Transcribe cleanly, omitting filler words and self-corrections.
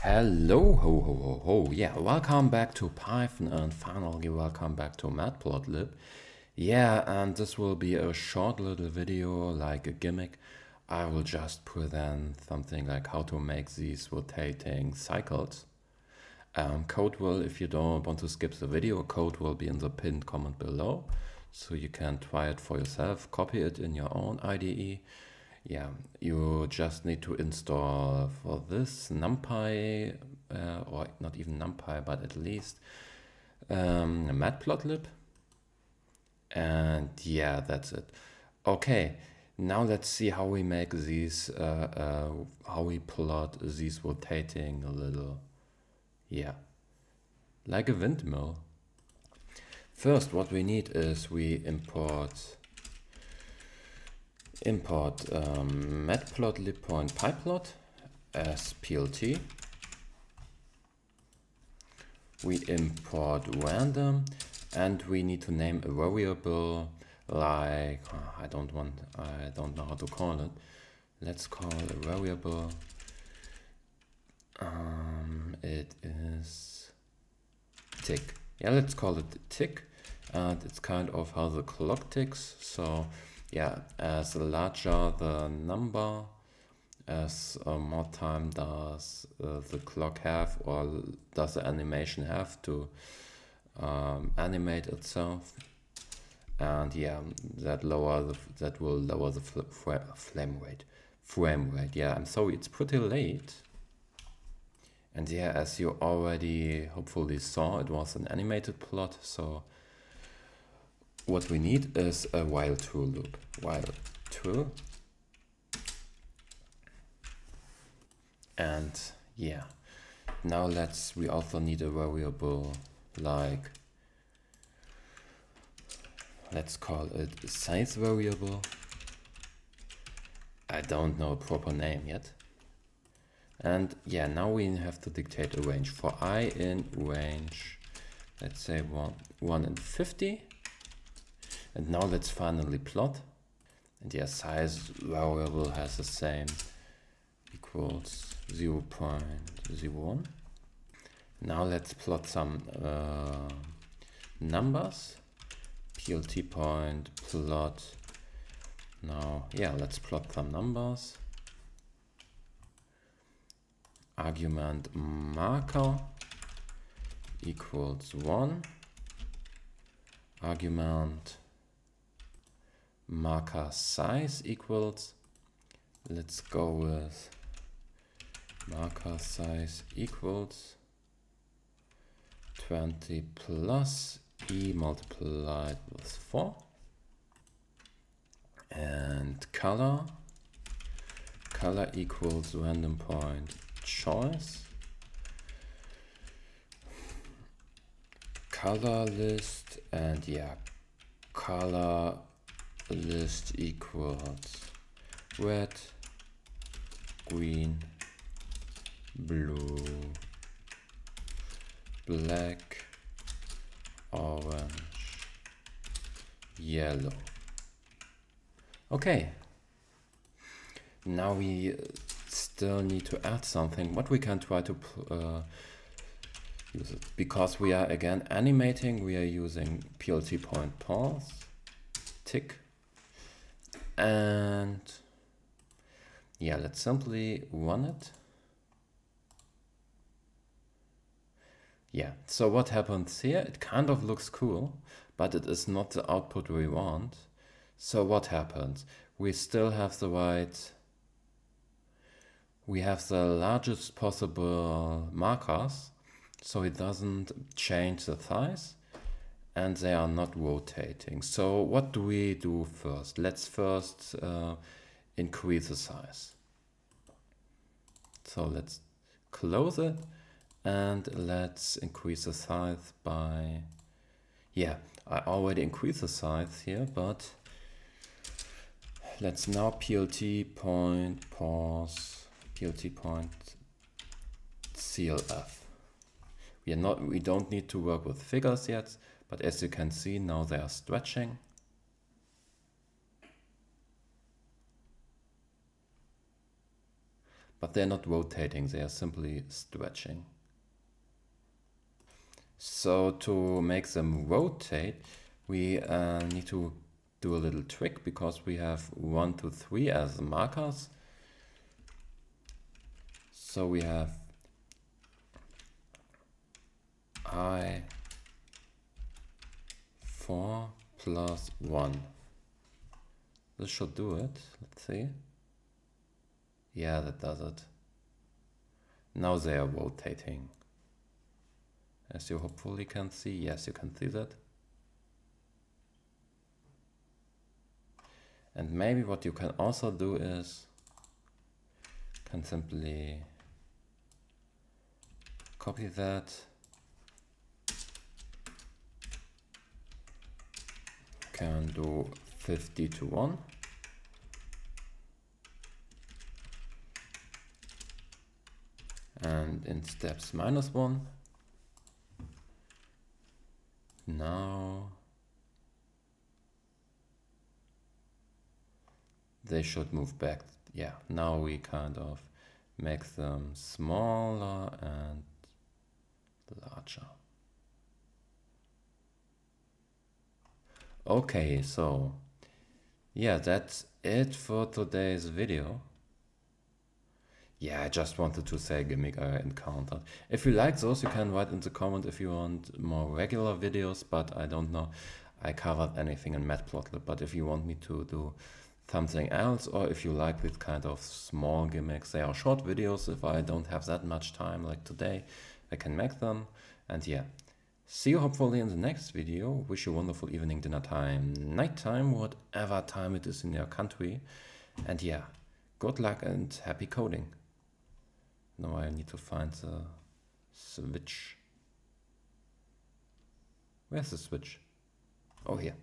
Hello, ho, ho, ho, ho. Yeah, welcome back to Python and finally welcome back to Matplotlib. Yeah, and this will be a short little video, like a gimmick. I will just present something like how to make these rotating cycles. Code will, if you don't want to skip the video, code will be in the pinned comment below. So you can try it for yourself, copy it in your own IDE. Yeah, you just need to install for this NumPy, or not even NumPy, but at least Matplotlib. And yeah, that's it. Okay, now let's see how we make these, how we plot these rotating a little, yeah, like a windmill. First, what we need is we import matplotlib.pyplot as plt. We import random and we need to name a variable like, I don't know how to call it. Let's call a variable, it is tick. Yeah, let's call it tick. And it's kind of how the clock ticks. So yeah, as larger the number, as more time does the clock have, or does the animation have to animate itself. And yeah, that will lower the frame rate. Yeah, I'm sorry, it's pretty late. And yeah, as you already hopefully saw, it was an animated plot. So what we need is a while true loop. While true. And yeah, now we also need a variable like, let's call it size variable. I don't know a proper name yet. And yeah, now we have to dictate a range. For I in range, let's say 1 and 50. And now let's finally plot. And yeah, size variable has the same, equals 0.01. Now let's plot some numbers. Plt point plot. Now, yeah, let's plot some numbers. Argument marker equals 1. Argument marker size equals, let's go with marker size equals 20 plus e multiplied with 4. And color equals random point choice. Color list, and yeah, color list equals red, green, blue, black, orange, yellow. Okay, now we still need to add something, but we can try to use it. Because we are again animating, we are using plt point pause, tick, and yeah, let's simply run it. Yeah, so what happens here? It kind of looks cool, but it is not the output we want. So what happens? We still have the largest possible markers, so it doesn't change the size, and they are not rotating. So what do we do first? Let's first increase the size. So let's close it and let's increase the size by, yeah, I already increased the size here, but let's now plt point pause, plt point clf. We don't need to work with figures yet, but as you can see, now they are stretching. but they're not rotating, they are simply stretching. So to make them rotate, we need to do a little trick, because we have 1, 2, 3 as markers. So we have I4 plus 1. This should do it. Let's see. Yeah, that does it. Now they are rotating. As you hopefully can see. Yes, you can see that. And maybe what you can also do is can simply copy that, can do 50 to 1, and in steps -1. Now they should move back. Yeah, now we kind of make them smaller and larger. Okay, so yeah, that's it for today's video. Yeah, I just wanted to say a gimmick I encountered. If you like those, you can write in the comment if you want more regular videos, but I don't know. I covered anything in Matplotlib, but if you want me to do something else, or if you like this kind of small gimmicks, they are short videos. If I don't have that much time like today, I can make them. And yeah, see you hopefully in the next video. Wish you a wonderful evening, dinner time, night time, whatever time it is in your country. And yeah, good luck and happy coding. Now I need to find the switch. Where's the switch? Oh, here.